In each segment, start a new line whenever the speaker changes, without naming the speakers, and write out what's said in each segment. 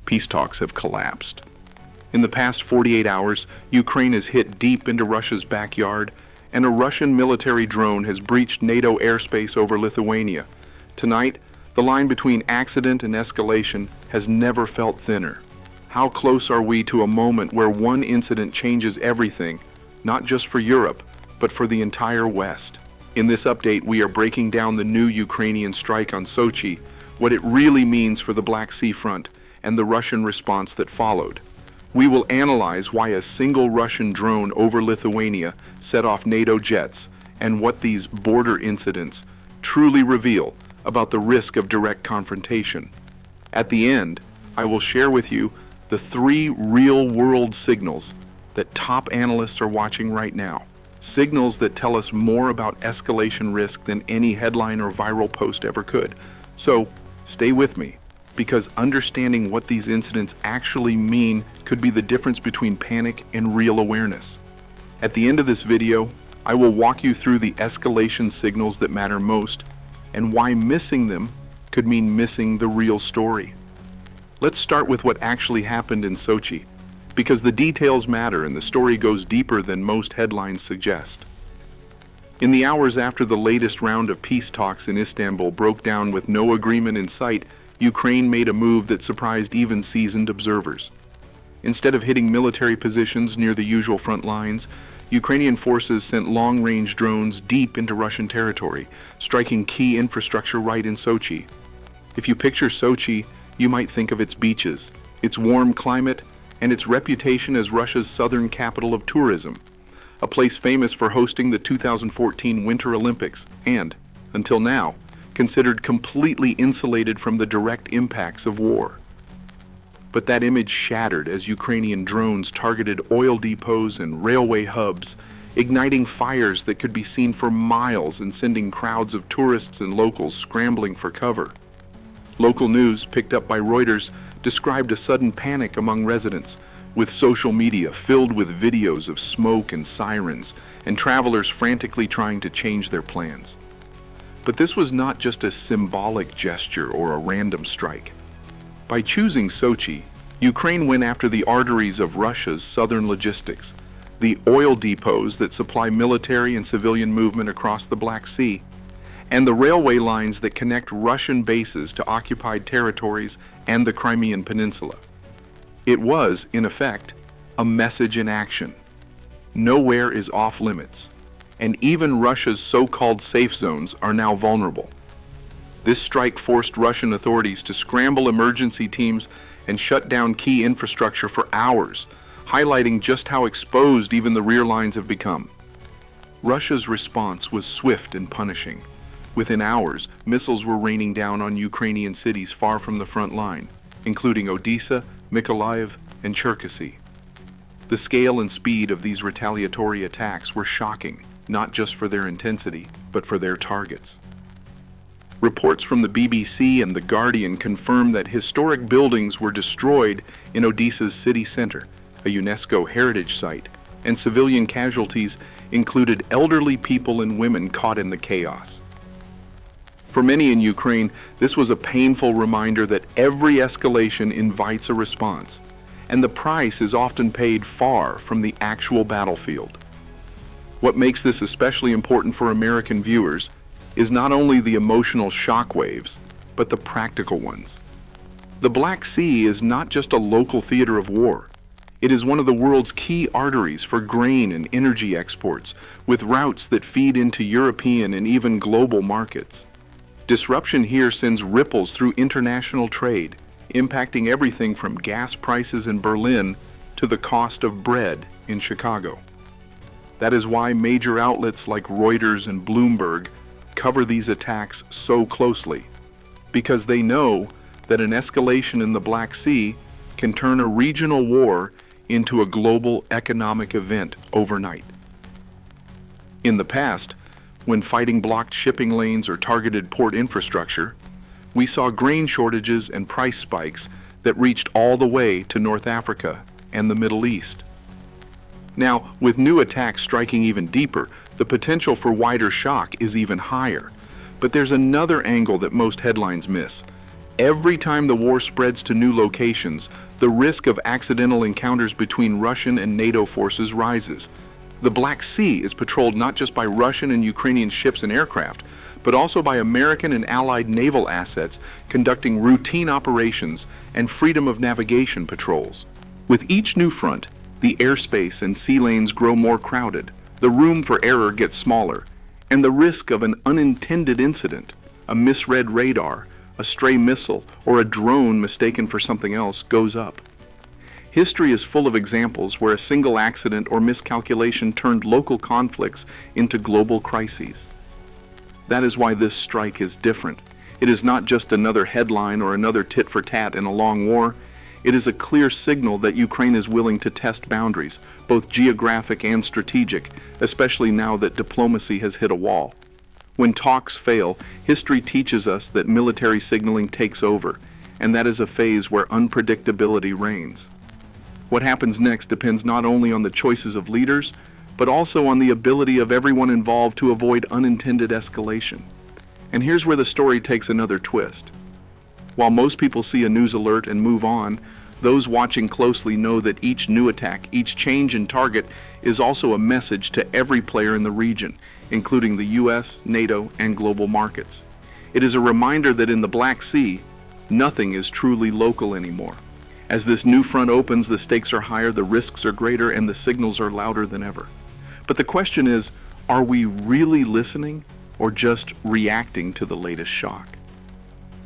peace talks have collapsed. In the past 48 hours, Ukraine has hit deep into Russia's backyard, and a Russian military drone has breached NATO airspace over Lithuania. Tonight, the line between accident and escalation has never felt thinner. How close are we to a moment where one incident changes everything, not just for Europe, but for the entire West? In this update, we are breaking down the new Ukrainian strike on Sochi, what it really means for the Black Sea front, and the Russian response that followed. We will analyze why a single Russian drone over Lithuania set off NATO jets, and what these border incidents truly reveal about the risk of direct confrontation. At the end, I will share with you the 3 real-world signals that top analysts are watching right now. Signals that tell us more about escalation risk than any headline or viral post ever could. So, stay with me, because understanding what these incidents actually mean could be the difference between panic and real awareness. At the end of this video, I will walk you through the escalation signals that matter most, and why missing them could mean missing the real story. Let's start with what actually happened in Sochi, because the details matter and the story goes deeper than most headlines suggest. In the hours after the latest round of peace talks in Istanbul broke down with no agreement in sight, Ukraine made a move that surprised even seasoned observers. Instead of hitting military positions near the usual front lines, Ukrainian forces sent long-range drones deep into Russian territory, striking key infrastructure right in Sochi. If you picture Sochi, you might think of its beaches, its warm climate, and its reputation as Russia's southern capital of tourism, a place famous for hosting the 2014 Winter Olympics and, until now, considered completely insulated from the direct impacts of war. But that image shattered as Ukrainian drones targeted oil depots and railway hubs, igniting fires that could be seen for miles and sending crowds of tourists and locals scrambling for cover. Local news, picked up by Reuters, described a sudden panic among residents, with social media filled with videos of smoke and sirens, and travelers frantically trying to change their plans. But this was not just a symbolic gesture or a random strike. By choosing Sochi, Ukraine went after the arteries of Russia's southern logistics, the oil depots that supply military and civilian movement across the Black Sea, and the railway lines that connect Russian bases to occupied territories and the Crimean Peninsula. It was, in effect, a message in action. Nowhere is off limits, and even Russia's so-called safe zones are now vulnerable. This strike forced Russian authorities to scramble emergency teams and shut down key infrastructure for hours, highlighting just how exposed even the rear lines have become. Russia's response was swift and punishing. Within hours, missiles were raining down on Ukrainian cities far from the front line, including Odessa, Mykolaiv, and Cherkasy. The scale and speed of these retaliatory attacks were shocking, not just for their intensity, but for their targets. Reports from the BBC and The Guardian confirm that historic buildings were destroyed in Odessa's city center, a UNESCO heritage site, and civilian casualties included elderly people and women caught in the chaos. For many in Ukraine, this was a painful reminder that every escalation invites a response, and the price is often paid far from the actual battlefield. What makes this especially important for American viewers is not only the emotional shockwaves, but the practical ones. The Black Sea is not just a local theater of war. It is one of the world's key arteries for grain and energy exports, with routes that feed into European and even global markets. Disruption here sends ripples through international trade, impacting everything from gas prices in Berlin to the cost of bread in Chicago. That is why major outlets like Reuters and Bloomberg cover these attacks so closely, because they know that an escalation in the Black Sea can turn a regional war into a global economic event overnight. In the past, when fighting blocked shipping lanes or targeted port infrastructure, we saw grain shortages and price spikes that reached all the way to North Africa and the Middle East. Now, with new attacks striking even deeper, the potential for wider shock is even higher. But there's another angle that most headlines miss. Every time the war spreads to new locations, the risk of accidental encounters between Russian and NATO forces rises. The Black Sea is patrolled not just by Russian and Ukrainian ships and aircraft, but also by American and Allied naval assets conducting routine operations and freedom of navigation patrols. With each new front, the airspace and sea lanes grow more crowded, the room for error gets smaller, and the risk of an unintended incident, a misread radar, a stray missile, or a drone mistaken for something else, goes up. History is full of examples where a single accident or miscalculation turned local conflicts into global crises. That is why this strike is different. It is not just another headline or another tit for tat in a long war. It is a clear signal that Ukraine is willing to test boundaries, both geographic and strategic, especially now that diplomacy has hit a wall. When talks fail, history teaches us that military signaling takes over, and that is a phase where unpredictability reigns. What happens next depends not only on the choices of leaders, but also on the ability of everyone involved to avoid unintended escalation. And here's where the story takes another twist. While most people see a news alert and move on, those watching closely know that each new attack, each change in target, is also a message to every player in the region, including the US, NATO, and global markets. It is a reminder that in the Black Sea, nothing is truly local anymore. As this new front opens, the stakes are higher, the risks are greater, and the signals are louder than ever. But the question is, are we really listening or just reacting to the latest shock?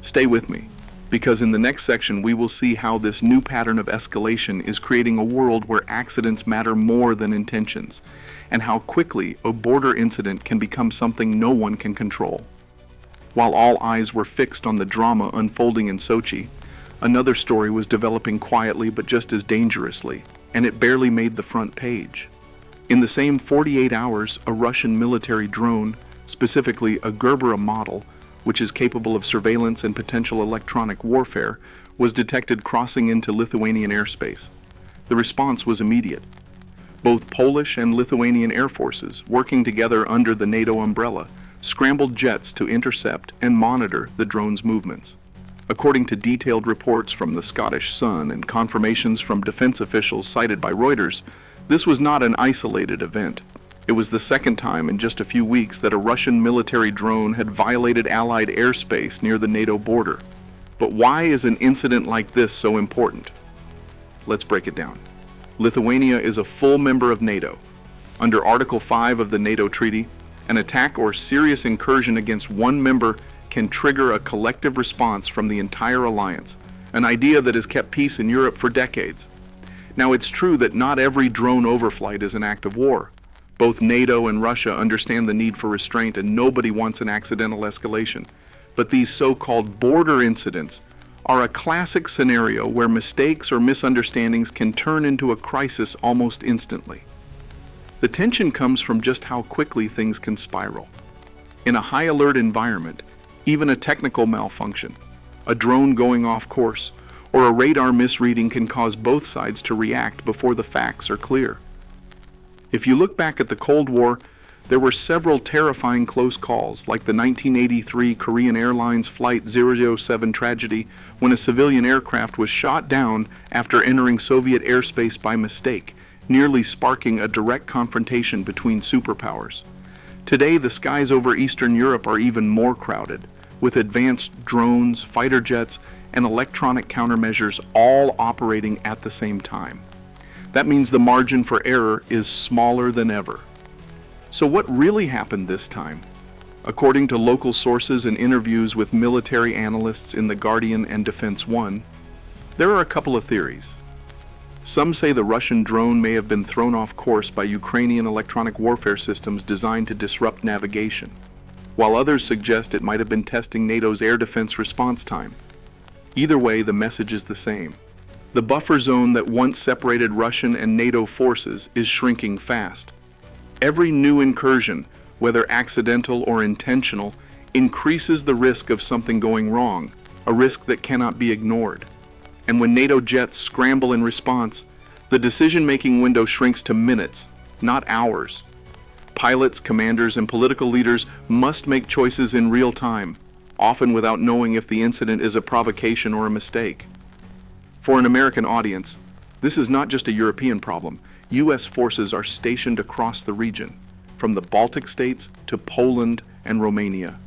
Stay with me, because in the next section we will see how this new pattern of escalation is creating a world where accidents matter more than intentions, and how quickly a border incident can become something no one can control. While all eyes were fixed on the drama unfolding in Sochi, another story was developing quietly but just as dangerously, and it barely made the front page. In the same 48 hours, a Russian military drone, specifically a Gerbera model, which is capable of surveillance and potential electronic warfare, was detected crossing into Lithuanian airspace. The response was immediate. Both Polish and Lithuanian air forces, working together under the NATO umbrella, scrambled jets to intercept and monitor the drone's movements. According to detailed reports from the Scottish Sun and confirmations from defense officials cited by Reuters, this was not an isolated event. It was the second time in just a few weeks that a Russian military drone had violated Allied airspace near the NATO border. But why is an incident like this so important? Let's break it down. Lithuania is a full member of NATO. Under Article 5 of the NATO Treaty, an attack or serious incursion against one member can trigger a collective response from the entire alliance, an idea that has kept peace in Europe for decades. Now, it's true that not every drone overflight is an act of war. Both NATO and Russia understand the need for restraint, and nobody wants an accidental escalation. But these so-called border incidents are a classic scenario where mistakes or misunderstandings can turn into a crisis almost instantly. The tension comes from just how quickly things can spiral. In a high-alert environment, even a technical malfunction, a drone going off course, or a radar misreading can cause both sides to react before the facts are clear. If you look back at the Cold War, there were several terrifying close calls, like the 1983 Korean Airlines Flight 007 tragedy, when a civilian aircraft was shot down after entering Soviet airspace by mistake, nearly sparking a direct confrontation between superpowers. Today, the skies over Eastern Europe are even more crowded, with advanced drones, fighter jets, and electronic countermeasures all operating at the same time. That means the margin for error is smaller than ever. So what really happened this time? According to local sources and interviews with military analysts in The Guardian and Defense One, there are a couple of theories. Some say the Russian drone may have been thrown off course by Ukrainian electronic warfare systems designed to disrupt navigation, while others suggest it might have been testing NATO's air defense response time. Either way, the message is the same. The buffer zone that once separated Russian and NATO forces is shrinking fast. Every new incursion, whether accidental or intentional, increases the risk of something going wrong, a risk that cannot be ignored. And when NATO jets scramble in response, the decision-making window shrinks to minutes, not hours. Pilots, commanders, and political leaders must make choices in real time, often without knowing if the incident is a provocation or a mistake. For an American audience, this is not just a European problem. U.S. forces are stationed across the region, from the Baltic states to Poland and Romania.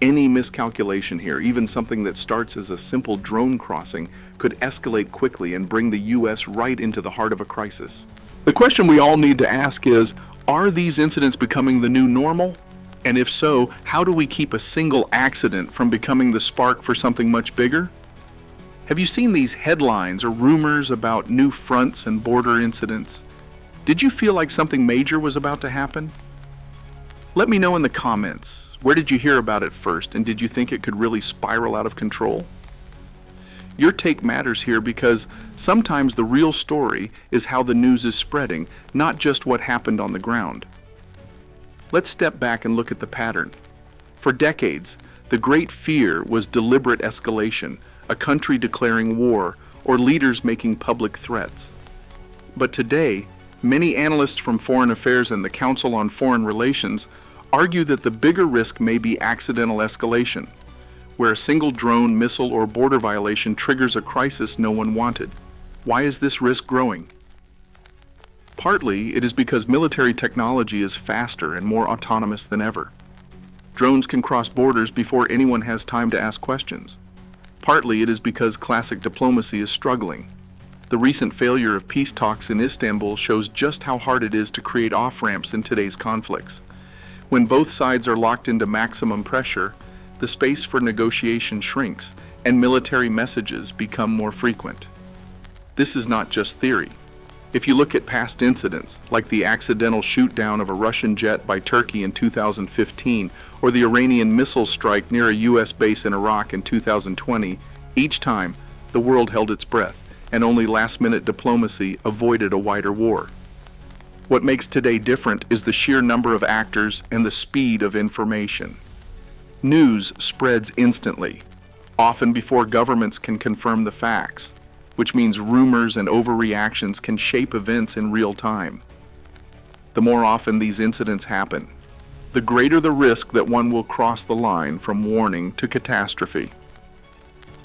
Any miscalculation here, even something that starts as a simple drone crossing, could escalate quickly and bring the U.S. right into the heart of a crisis. The question we all need to ask is, are these incidents becoming the new normal? And if so, how do we keep a single accident from becoming the spark for something much bigger? Have you seen these headlines or rumors about new fronts and border incidents? Did you feel like something major was about to happen? Let me know in the comments. Where did you hear about it first, and did you think it could really spiral out of control? Your take matters here because sometimes the real story is how the news is spreading, not just what happened on the ground. Let's step back and look at the pattern. For decades, the great fear was deliberate escalation, a country declaring war, or leaders making public threats. But today, many analysts from Foreign Affairs and the Council on Foreign Relations argue that the bigger risk may be accidental escalation, where a single drone, missile, or border violation triggers a crisis no one wanted. Why is this risk growing? Partly, it is because military technology is faster and more autonomous than ever. Drones can cross borders before anyone has time to ask questions. Partly, it is because classic diplomacy is struggling. The recent failure of peace talks in Istanbul shows just how hard it is to create off-ramps in today's conflicts. When both sides are locked into maximum pressure, the space for negotiation shrinks, and military messages become more frequent. This is not just theory. If you look at past incidents, like the accidental shoot-down of a Russian jet by Turkey in 2015, or the Iranian missile strike near a U.S. base in Iraq in 2020, each time, the world held its breath, and only last-minute diplomacy avoided a wider war. What makes today different is the sheer number of actors and the speed of information. News spreads instantly, often before governments can confirm the facts, which means rumors and overreactions can shape events in real time. The more often these incidents happen, the greater the risk that one will cross the line from warning to catastrophe.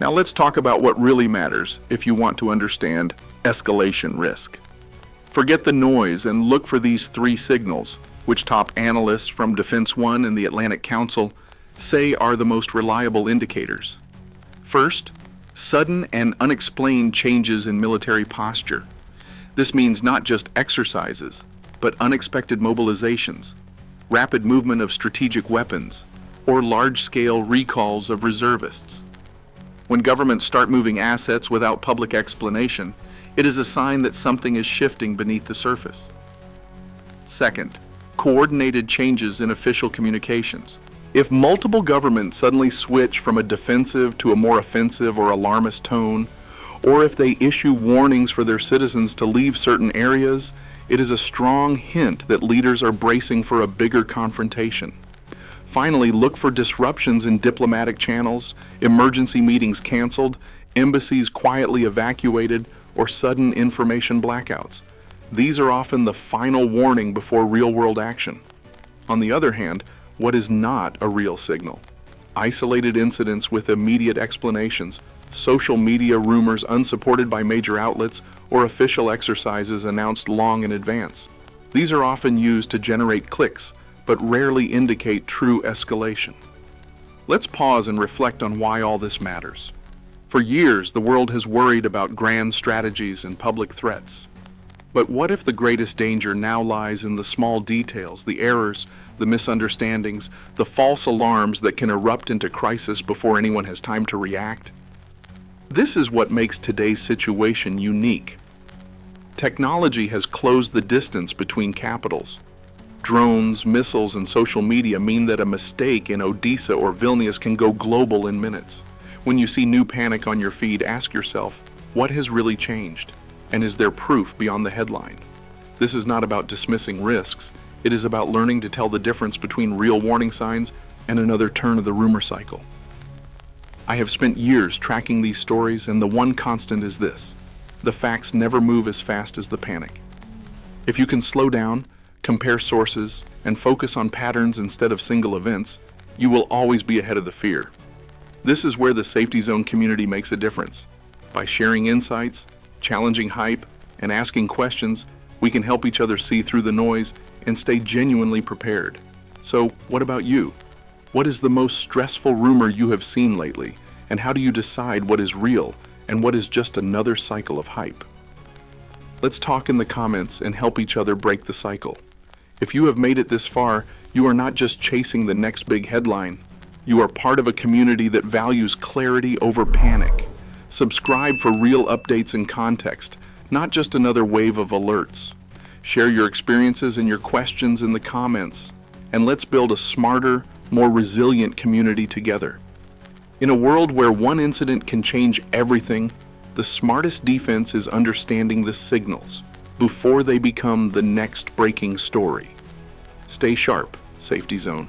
Now let's talk about what really matters if you want to understand escalation risk. Forget the noise and look for these three signals, which top analysts from Defense One and the Atlantic Council say are the most reliable indicators. First, sudden and unexplained changes in military posture. This means not just exercises, but unexpected mobilizations, rapid movement of strategic weapons, or large-scale recalls of reservists. When governments start moving assets without public explanation, it is a sign that something is shifting beneath the surface. Second, coordinated changes in official communications. If multiple governments suddenly switch from a defensive to a more offensive or alarmist tone, or if they issue warnings for their citizens to leave certain areas, it is a strong hint that leaders are bracing for a bigger confrontation. Finally, look for disruptions in diplomatic channels, emergency meetings canceled, embassies quietly evacuated, or sudden information blackouts. These are often the final warning before real-world action. On the other hand, what is not a real signal? Isolated incidents with immediate explanations, social media rumors unsupported by major outlets, or official exercises announced long in advance. These are often used to generate clicks, but rarely indicate true escalation. Let's pause and reflect on why all this matters. For years, the world has worried about grand strategies and public threats. But what if the greatest danger now lies in the small details, the errors, the misunderstandings, the false alarms that can erupt into crisis before anyone has time to react? This is what makes today's situation unique. Technology has closed the distance between capitals. Drones, missiles, and social media mean that a mistake in Odessa or Vilnius can go global in minutes. When you see new panic on your feed, ask yourself, what has really changed? And is there proof beyond the headline? This is not about dismissing risks. It is about learning to tell the difference between real warning signs and another turn of the rumor cycle. I have spent years tracking these stories, and the one constant is this: the facts never move as fast as the panic. If you can slow down, compare sources, and focus on patterns instead of single events, you will always be ahead of the fear. This is where the Safety Zone community makes a difference. By sharing insights, challenging hype, and asking questions, we can help each other see through the noise and stay genuinely prepared. So, what about you? What is the most stressful rumor you have seen lately? And how do you decide what is real and what is just another cycle of hype? Let's talk in the comments and help each other break the cycle. If you have made it this far, you are not just chasing the next big headline. You are part of a community that values clarity over panic. Subscribe for real updates and context, not just another wave of alerts. Share your experiences and your questions in the comments, and let's build a smarter, more resilient community together. In a world where one incident can change everything, the smartest defense is understanding the signals before they become the next breaking story. Stay sharp, Safety Zone.